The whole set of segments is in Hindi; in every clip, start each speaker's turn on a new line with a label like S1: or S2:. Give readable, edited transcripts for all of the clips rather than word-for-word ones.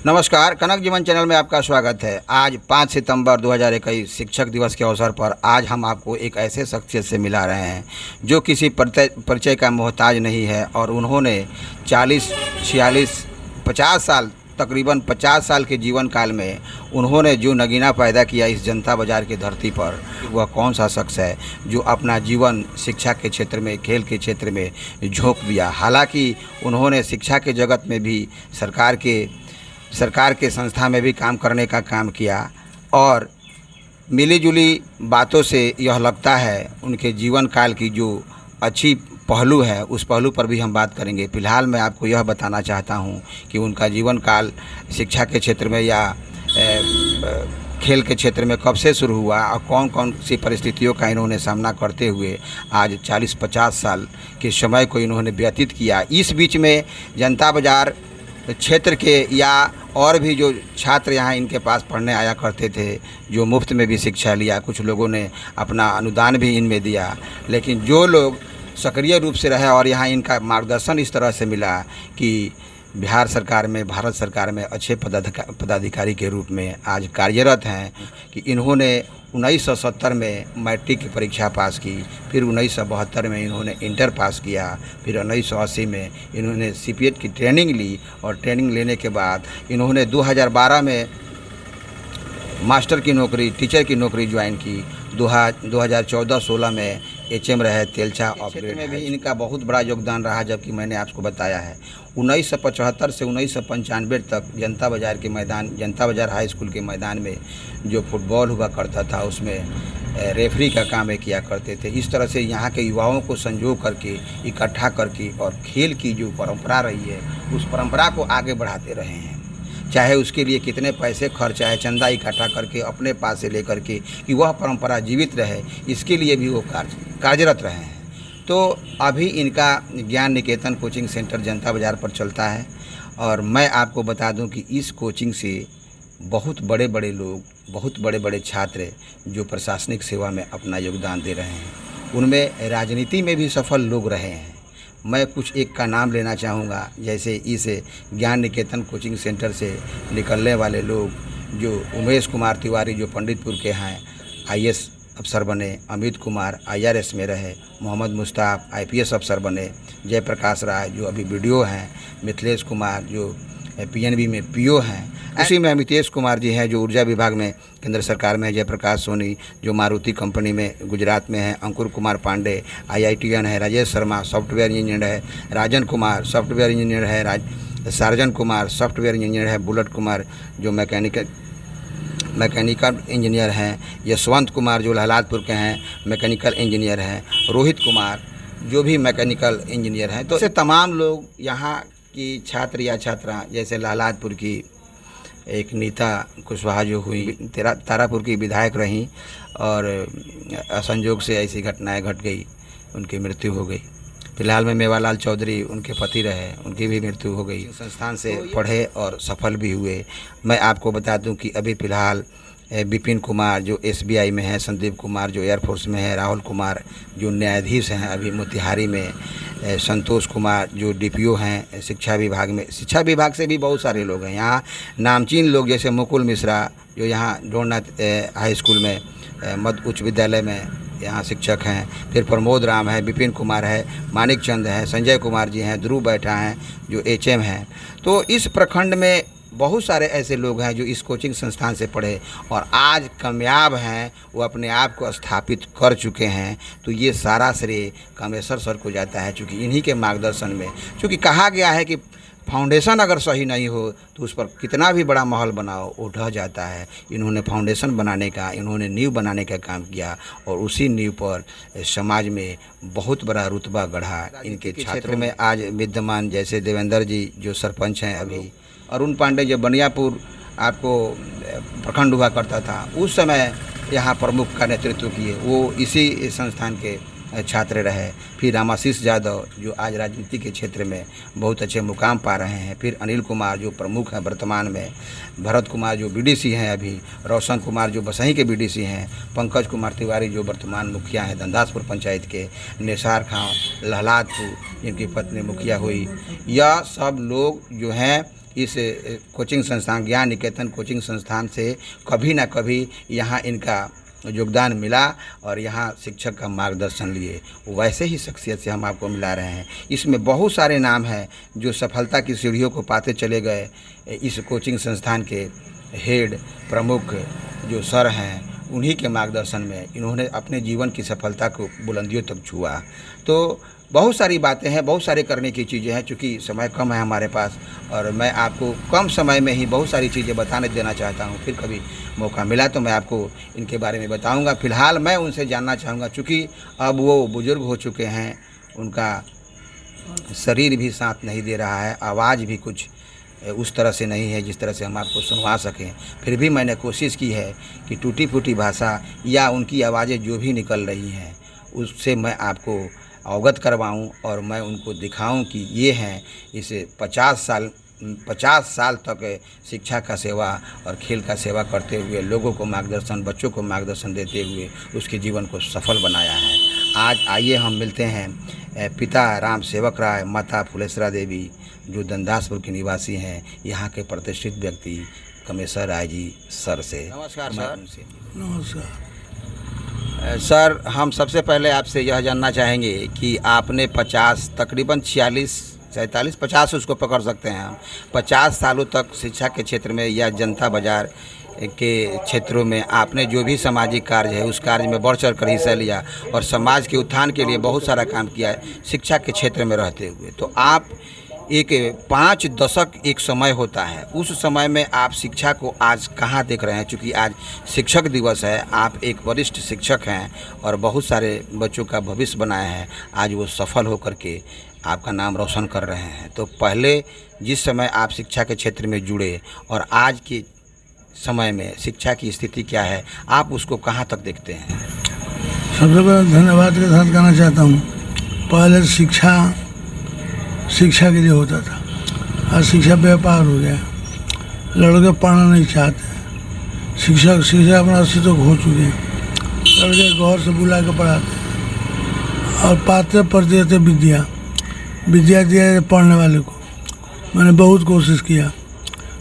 S1: नमस्कार, कनक जीवन चैनल में आपका स्वागत है। आज 5 सितंबर 2021 शिक्षक दिवस के अवसर पर आज हम आपको एक ऐसे शख्सियत से मिला रहे हैं जो किसी परिचय का मोहताज नहीं है और उन्होंने 40, 46, 50 साल तकरीबन 50 साल के जीवन काल में उन्होंने जो नगीना पैदा किया इस जनता बाज़ार की धरती पर, वह कौन सा शख्स है जो अपना जीवन शिक्षा के क्षेत्र में, खेल के क्षेत्र में झोंक दिया। हालांकि उन्होंने शिक्षा के जगत में भी सरकार के संस्था में भी काम करने का काम किया और मिली जुली बातों से यह लगता है उनके जीवन काल की जो अच्छी पहलू है उस पहलू पर भी हम बात करेंगे। फ़िलहाल मैं आपको यह बताना चाहता हूं कि उनका जीवन काल शिक्षा के क्षेत्र में या खेल के क्षेत्र में कब से शुरू हुआ और कौन कौन सी परिस्थितियों का इन्होंने सामना करते हुए आज 40-50 साल के समय को इन्होंने व्यतीत किया। इस बीच में जनता बाज़ार क्षेत्र के या और भी जो छात्र यहाँ इनके पास पढ़ने आया करते थे, जो मुफ्त में भी शिक्षा लिया, कुछ लोगों ने अपना अनुदान भी इनमें दिया, लेकिन जो लोग सक्रिय रूप से रहे और यहाँ इनका मार्गदर्शन इस तरह से मिला कि बिहार सरकार में, भारत सरकार में अच्छे पदाधिकारी के रूप में आज कार्यरत हैं कि इन्होंने 1970 में मैट्रिक की परीक्षा पास की, फिर 1972 में इन्होंने इंटर पास किया, फिर 1980 में इन्होंने सीपीएट की ट्रेनिंग ली और ट्रेनिंग लेने के बाद इन्होंने 2012 में मास्टर की नौकरी, टीचर की नौकरी ज्वाइन की। 2014-16 में एचएम रहे, तेलचा ऑपरेटर में भी इनका बहुत बड़ा योगदान रहा। जबकि मैंने आपको बताया है 1975 से 1995 तक जनता बाज़ार के मैदान, जनता बाज़ार हाई स्कूल के मैदान में जो फुटबॉल हुआ करता था उसमें रेफरी का काम किया करते थे। इस तरह से यहाँ के युवाओं को संजो करके, इकट्ठा करके और खेल की जो परंपरा रही है उस परंपरा को आगे बढ़ाते रहे हैं। चाहे उसके लिए कितने पैसे खर्च आए, चंदा इकट्ठा करके अपने पास से लेकर के कि वह परंपरा जीवित रहे, इसके लिए भी वो कार्यरत रहे हैं। तो अभी इनका ज्ञान निकेतन कोचिंग सेंटर जनता बाज़ार पर चलता है और मैं आपको बता दूं कि इस कोचिंग से बहुत बड़े बड़े लोग, बहुत बड़े बड़े छात्र जो प्रशासनिक सेवा में अपना योगदान दे रहे हैं, उनमें राजनीति में भी सफल लोग रहे हैं। मैं कुछ एक का नाम लेना चाहूँगा। जैसे इस ज्ञान निकेतन कोचिंग सेंटर से निकलने वाले लोग, जो उमेश कुमार तिवारी जो पंडितपुर के हैं, आईएएस अफसर बने, अमित कुमार आईआरएस में रहे, मोहम्मद मुश्ताक आईपीएस अफसर बने, जयप्रकाश राय जो अभी बीडीओ हैं, मिथिलेश कुमार जो पीएनबी में पीओ हैं, इसी में अमितेश कुमार जी हैं जो ऊर्जा विभाग में केंद्र सरकार में है, जयप्रकाश सोनी जो मारुति कंपनी में गुजरात में है, अंकुर कुमार पांडे IITN है, राजेश शर्मा सॉफ्टवेयर इंजीनियर है, राजन कुमार सॉफ्टवेयर इंजीनियर है, सार्जन कुमार सॉफ्टवेयर इंजीनियर है, बुलेट कुमार जो मैकेनिकल इंजीनियर हैं, यशवंत कुमार जो लहलादपुर के हैं मैकेनिकल इंजीनियर हैं, रोहित कुमार जो भी मैकेनिकल इंजीनियर हैं। तो ऐसे तमाम लोग यहाँ की छात्र या छात्रा, जैसे लहलादपुर की एक नीता कुशवाहा जो हुई, तारापुर की विधायक रहीं और असंजोग से ऐसी घटनाएं घट गई, उनकी मृत्यु हो गई। फिलहाल में मेवालाल चौधरी उनके पति रहे, उनकी भी मृत्यु हो गई। संस्थान से पढ़े और सफल भी हुए। मैं आपको बता दूं कि अभी फ़िलहाल विपिन कुमार जो SBI में है, संदीप कुमार जो एयरफोर्स में है, राहुल कुमार जो न्यायाधीश हैं अभी मोतिहारी में, संतोष कुमार जो DPO हैं शिक्षा विभाग में। शिक्षा विभाग से भी बहुत सारे लोग हैं यहाँ, नामचीन लोग जैसे मुकुल मिश्रा जो यहाँ ढोलनाथ हाई स्कूल में, मध्य उच्च विद्यालय में यहाँ शिक्षक हैं, फिर प्रमोद राम है, विपिन कुमार है, मानिक चंद है, संजय कुमार जी हैं, ध्रुव बैठा हैं जो HM हैं। तो इस प्रखंड में बहुत सारे ऐसे लोग हैं जो इस कोचिंग संस्थान से पढ़े और आज कामयाब हैं, वो अपने आप को स्थापित कर चुके हैं। तो ये सारा श्रेय कामेश्वर सर को जाता है, चूँकि इन्हीं के मार्गदर्शन में, चूँकि कहा गया है कि फाउंडेशन अगर सही नहीं हो तो उस पर कितना भी बड़ा महल बनाओ वो ढह जाता है। इन्होंने फाउंडेशन बनाने का, इन्होंने नींव बनाने का काम किया और उसी नींव पर समाज में बहुत बड़ा रुतबा गढ़ा। इनके क्षेत्र में आज विद्यमान जैसे देवेंद्र जी जो सरपंच हैं अभी, अरुण पांडे जो बनियापुर आपको प्रखंड हुआ करता था उस समय यहाँ प्रमुख का नेतृत्व किए, वो इसी संस्थान के छात्र रहे। फिर रामाशीष यादव जो आज राजनीति के क्षेत्र में बहुत अच्छे मुकाम पा रहे हैं। फिर अनिल कुमार जो प्रमुख हैं वर्तमान में, भरत कुमार जो BDC हैं अभी, रोशन कुमार जो बसही के BDC हैं, पंकज कुमार तिवारी जो वर्तमान मुखिया हैं धनदासपुर पंचायत के, निसार खां लहलादपुर जिनकी पत्नी मुखिया हुई। यह सब लोग जो हैं इस कोचिंग संस्थान ज्ञान निकेतन कोचिंग संस्थान से कभी ना कभी यहाँ इनका योगदान मिला और यहाँ शिक्षक का मार्गदर्शन लिए। वैसे ही शख्सियत से हम आपको मिला रहे हैं। इसमें बहुत सारे नाम हैं जो सफलता की सीढ़ियों को पाते चले गए। इस कोचिंग संस्थान के हेड प्रमुख जो सर हैं, उन्हीं के मार्गदर्शन में इन्होंने अपने जीवन की सफलता को बुलंदियों तक छुआ। तो बहुत सारी बातें हैं, बहुत सारे करने की चीज़ें हैं। चूँकि समय कम है हमारे पास और मैं आपको कम समय में ही बहुत सारी चीज़ें बताने देना चाहता हूँ। फिर कभी मौका मिला तो मैं आपको इनके बारे में बताऊँगा। फ़िलहाल मैं उनसे जानना चाहूँगा, चूँकि अब वो बुज़ुर्ग हो चुके हैं, उनका शरीर भी साथ नहीं दे रहा है, आवाज़ भी कुछ उस तरह से नहीं है जिस तरह से हम आपको सुनवा सकें। फिर भी मैंने कोशिश की है कि टूटी फूटी भाषा या उनकी आवाज़ें जो भी निकल रही हैं उससे मैं आपको अवगत करवाऊं और मैं उनको दिखाऊं कि ये हैं इसे 50 साल तक शिक्षा का सेवा और खेल का सेवा करते हुए लोगों को मार्गदर्शन, बच्चों को मार्गदर्शन देते हुए उसके जीवन को सफल बनाया है। आज आइए हम मिलते हैं पिता राम सेवक राय, माता फुलेश्वरा देवी, जो दंदासपुर के निवासी हैं, यहाँ के प्रतिष्ठित व्यक्ति कमेश्वर राय जी सर से। नमस्कार सर।
S2: नमस्कार
S1: सर, हम सबसे पहले आपसे यह जानना चाहेंगे कि आपने तकरीबन 46-47-50 उसको पकड़ सकते हैं हम, 50 सालों तक शिक्षा के क्षेत्र में या जनता बाज़ार के क्षेत्रों में आपने जो भी सामाजिक कार्य है उस कार्य में बढ़ चढ़ कर हिस्सा लिया और समाज के उत्थान के लिए बहुत सारा काम किया है शिक्षा के क्षेत्र में रहते हुए। तो आप एक 5 दशक एक समय होता है, उस समय में आप शिक्षा को आज कहाँ देख रहे हैं? चूँकि आज शिक्षक दिवस है, आप एक वरिष्ठ शिक्षक हैं और बहुत सारे बच्चों का भविष्य बनाए हैं, आज वो सफल होकर के आपका नाम रोशन कर रहे हैं। तो पहले जिस समय आप शिक्षा के क्षेत्र में जुड़े और आज के समय में शिक्षा की स्थिति क्या है, आप उसको कहाँ तक देखते हैं?
S2: सबसे पहले धन्यवाद के साथ कहना चाहता हूँ, पहले शिक्षा के लिए होता था, आज शिक्षा व्यापार हो गया। लड़के पढ़ना नहीं चाहते, शिक्षा अपना अस्तित्व खो चुके हैं। लड़के घर से बुला के पढ़ाते और पाते पढ़ते थे विद्या दिया पढ़ने वाले को। मैंने बहुत कोशिश किया,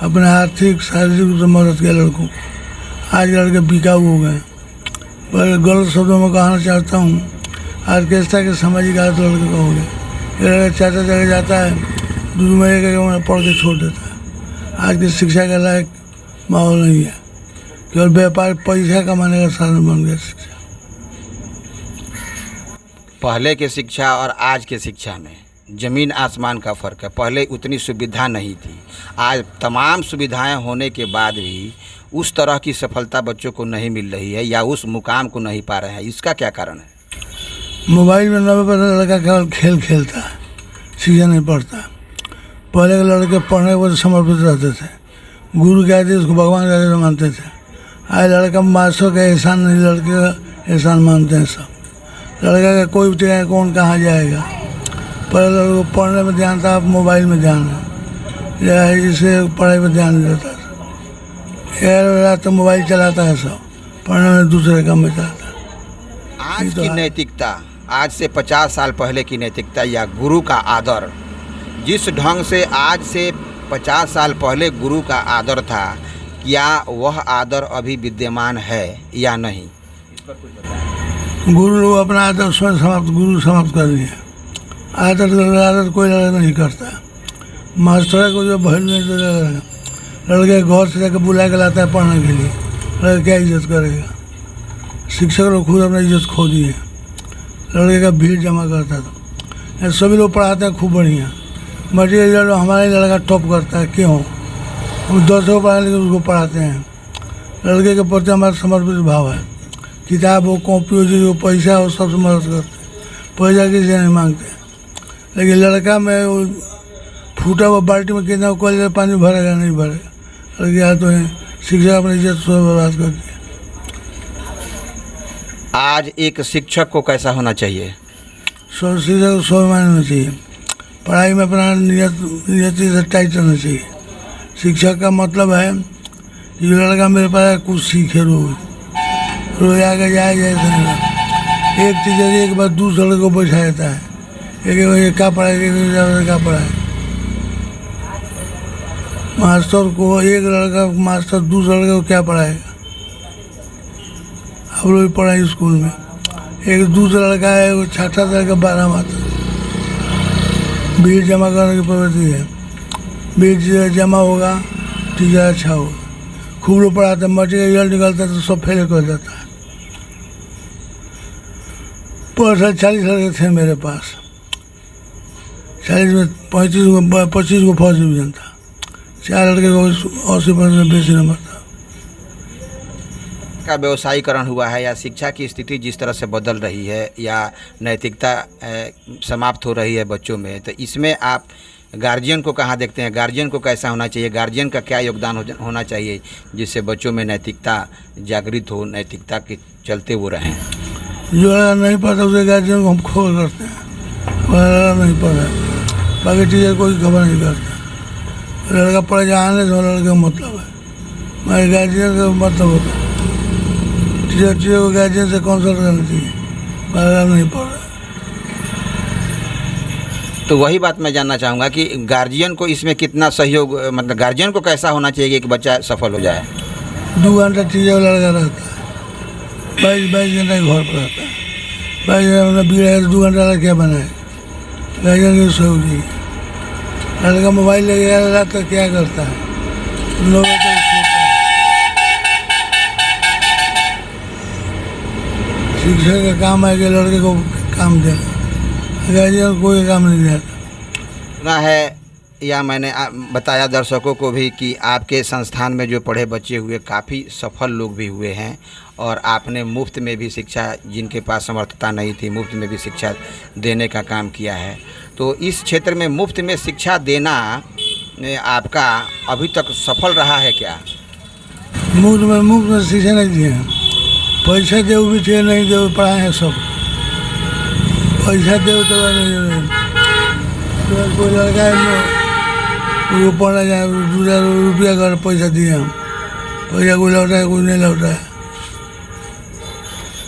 S2: अपने आर्थिक शारीरिक रूप से मदद किया लड़कों को। आज लड़के बिकाऊ हो गए। पर गलत शब्दों में कहना चाहता हूँ, ऑर्केस्ट्रा के सामाजिक हालत लड़के का हो गया। ये चाचा जगह जाता है, 2 महीने का पढ़ के छोड़ देता है। आज की शिक्षा के लायक माहौल नहीं है, केवल व्यापार पैसा कमाने का साधन बन गया शिक्षा।
S1: पहले के शिक्षा और आज के शिक्षा में ज़मीन आसमान का फ़र्क है। पहले उतनी सुविधा नहीं थी, आज तमाम सुविधाएं होने के बाद भी उस तरह की सफलता बच्चों को नहीं मिल रही है या उस मुकाम को नहीं पा रहे हैं। इसका क्या कारण है?
S2: मोबाइल में 90% लड़का केवल खेल खेलता है, शिक्षा नहीं पढ़ता। पहले के लड़के पढ़ने के बाद समर्पित रहते थे, गुरु के आदेश को भगवान के आदेश मानते थे। आज लड़का मास्टर का एहसान नहीं, लड़के का एहसान मानते हैं सब। लड़का का कोई भी कौन कहाँ जाएगा। पहले लड़कों को पढ़ने में ध्यान था, अब मोबाइल में ध्यान है, इसे पढ़ाई में ध्यान नहीं देता था। रात तो मोबाइल चलाता है सब, पढ़ने में दूसरे काम में जाता है।
S1: आज की नैतिकता, आज से 50 साल पहले की नैतिकता या गुरु का आदर, जिस ढंग से आज से 50 साल पहले गुरु का आदर था, क्या वह आदर अभी विद्यमान है या नहीं? इस पर कुछ बताएं।
S2: गुरु लोग अपना आदर स्वयं समाप्त कर दिए। आदर कोई लड़का नहीं करता। मास्टर को जो भैल नहीं तो लड़के घर से जाकर बुला के लाता है पढ़ने के लिए, लड़के क्या इज्जत करेगा? शिक्षक लोग खुद अपना इज्जत खो दिए। लड़के का भीड़ जमा करता था, सभी लोग पढ़ाते हैं खूब बढ़िया। मटेरियल हमारे लड़का टॉप करता है, क्यों? हम 10 को पढ़ा लेकिन उसको पढ़ाते हैं। लड़के के प्रति हमारा समर्पित भाव है। किताब हो, कॉपी हो, जो पैसा हो, सबसे मदद करते हैं। पैसा किसी नहीं मांगते। लेकिन लड़का में वो फूटा हुआ बाल्टी में कितना कॉलेज में पानी भरेगा, नहीं भरेगा। लड़के यहाँ तो है शिक्षा अपनी इज्जत स्वयं बर्बाद कर दिया।
S1: आज एक शिक्षक को कैसा होना चाहिए?
S2: शिक्षक को स्वाभिमान होना चाहिए। पढ़ाई में अपना नियति से टाइट रहना चाहिए। शिक्षक का मतलब है कि लड़का मेरे पास कुछ सीखे रोज आगे जाए एक टीचर एक बार दूसरे लड़के को बैठा देता है, एक क्या पढ़ाए क्या पढ़ाए। मास्टर को एक लड़का मास्टर दूसरे लड़के को क्या पढ़ाएगा। हम लोग पढ़ाई स्कूल में, एक दूसरा लड़का है वो छठा लड़का 12 माता बीट जमा करने की प्रवृत्ति है। बीट जमा होगा टीचर अच्छा होगा, खूब लोग पढ़ाते हैं, मटे का रिजल्ट निकलता है तो सब फेल कर जाता है। 40 लड़के थे मेरे पास, 40 में 25 को फर्स्ट डिवीजन था, 4 लड़के को 80% बेसी नंबर था।
S1: का व्यवसायीकरण हुआ है या शिक्षा की स्थिति जिस तरह से बदल रही है या नैतिकता समाप्त हो रही है बच्चों में, तो इसमें आप गार्जियन को कहाँ देखते हैं? गार्जियन को कैसा होना चाहिए? गार्जियन का क्या योगदान होना चाहिए जिससे बच्चों में नैतिकता जागृत हो, नैतिकता के चलते वो रहें?
S2: जो नहीं पढ़ता उसे गार्जियन को हम खबर करते हैं, हमारा नहीं पढ़ा, बाकी टीचर कोई खबर नहीं करता। लड़का पढ़े जाने से लड़के का मतलब है, हमारे गार्जियन का मतलब होता है। टीचर को गार्जियन से कंसल्ट करना चाहिए, बार नहीं पढ़ रहा।
S1: तो वही बात मैं जानना चाहूँगा कि गार्जियन को इसमें कितना सहयोग, मतलब गार्जियन को कैसा होना चाहिए कि एक बच्चा सफल हो जाए?
S2: 2 घंटा टीचर लड़का रहता है, 22 घंटा घर पर रहता है, 22 घंटा बिगड़ा तो 2 घंटा क्या बनाए? गार्जियन की सहयोग चाहिए। लड़का मोबाइल ले गया रात तक क्या करता है, लोगों को शिक्षा का काम है कि लड़के को काम देना, गार्जियन को कोई काम नहीं देता।
S1: सुना है या मैंने बताया दर्शकों को भी कि आपके संस्थान में जो पढ़े बच्चे हुए काफ़ी सफल लोग भी हुए हैं और आपने मुफ्त में भी शिक्षा, जिनके पास समर्थता नहीं थी, मुफ्त में भी शिक्षा देने का काम किया है। तो इस क्षेत्र में मुफ्त में शिक्षा देना आपका अभी तक सफल रहा है क्या?
S2: मुफ्त में शिक्षा नहीं दिए हैं, पैसा दे भी थे, नहीं दे पढ़ाए हैं सब, पैसा दे तो नहीं। कोई लड़का है वो पढ़ा जाए 2000 रुपया कर पैसा दिए हम, पैसा कोई लौटा है कोई नहीं लौटा है।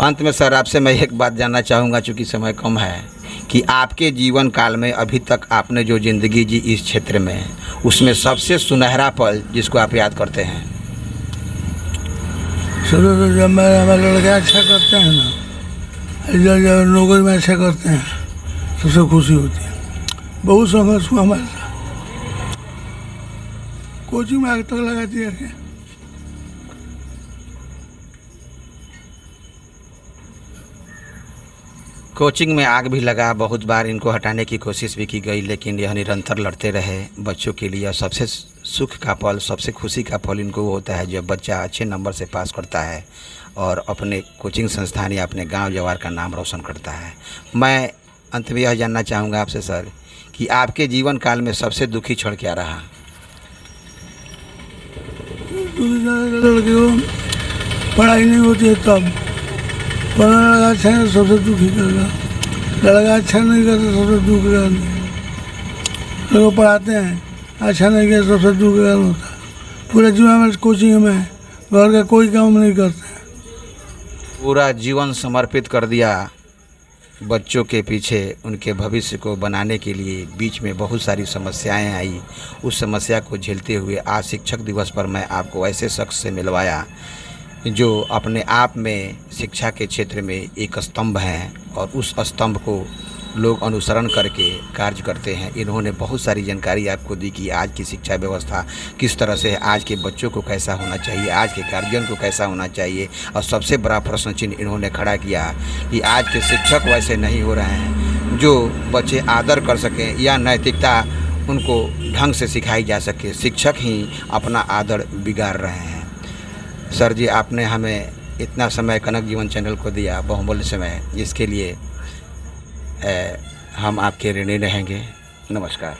S1: अंत में सर आपसे मैं एक बात जानना चाहूँगा, चूँकि समय कम है, कि आपके जीवन काल में अभी तक आपने जो ज़िंदगी जी इस क्षेत्र में, उसमें सबसे सुनहरा पल जिसको आप याद करते हैं?
S2: चलो जब हमारे लड़के अच्छा करते हैं ना, जब नौकरी में अच्छा करते हैं सबसे खुशी होती है। बहुत संघर्ष हुआ हमारे साथ, कोचिंग में आग तक लगा दिया है।
S1: कोचिंग में आग भी लगा, बहुत बार इनको हटाने की कोशिश भी की गई, लेकिन यह निरंतर लड़ते रहे बच्चों के लिए। सबसे सुख का पल, सबसे खुशी का पल इनको वो होता है जब बच्चा अच्छे नंबर से पास करता है और अपने कोचिंग संस्थान या अपने गांव जवार का नाम रोशन करता है। मैं अंत में यह जानना चाहूँगा आपसे सर कि आपके जीवन काल में सबसे दुखी क्षण क्या रहा?
S2: लड़के को पढ़ाई नहीं होती है तब, पढ़ना अच्छा है सबसे दुखी करेगा, लड़का अच्छा नहीं करता सबसे दुख का। लोग पढ़ाते हैं अच्छा नहीं किया सबसे दुख का होता है। पूरे जीवन में कोचिंग में घर का कोई काम नहीं करते हैं,
S1: पूरा जीवन समर्पित कर दिया बच्चों के पीछे, उनके भविष्य को बनाने के लिए। बीच में बहुत सारी समस्याएं आई, उस समस्या को झेलते हुए आज शिक्षक दिवस पर मैं आपको ऐसे शख्स से मिलवाया जो अपने आप में शिक्षा के क्षेत्र में एक स्तंभ हैं और उस स्तंभ को लोग अनुसरण करके कार्य करते हैं। इन्होंने बहुत सारी जानकारी आपको दी कि आज की शिक्षा व्यवस्था किस तरह से है, आज के बच्चों को कैसा होना चाहिए, आज के गार्जियन को कैसा होना चाहिए। और सबसे बड़ा प्रश्न चिन्ह इन्होंने खड़ा किया कि आज के शिक्षक वैसे नहीं हो रहे हैं जो बच्चे आदर कर सकें या नैतिकता उनको ढंग से सिखाई जा सके। शिक्षक ही अपना आदर बिगाड़ रहे हैं। सर जी, आपने हमें इतना समय कनक जीवन चैनल को दिया, बहुमूल्य समय, जिसके लिए हम आपके ऋणी रहेंगे। नमस्कार।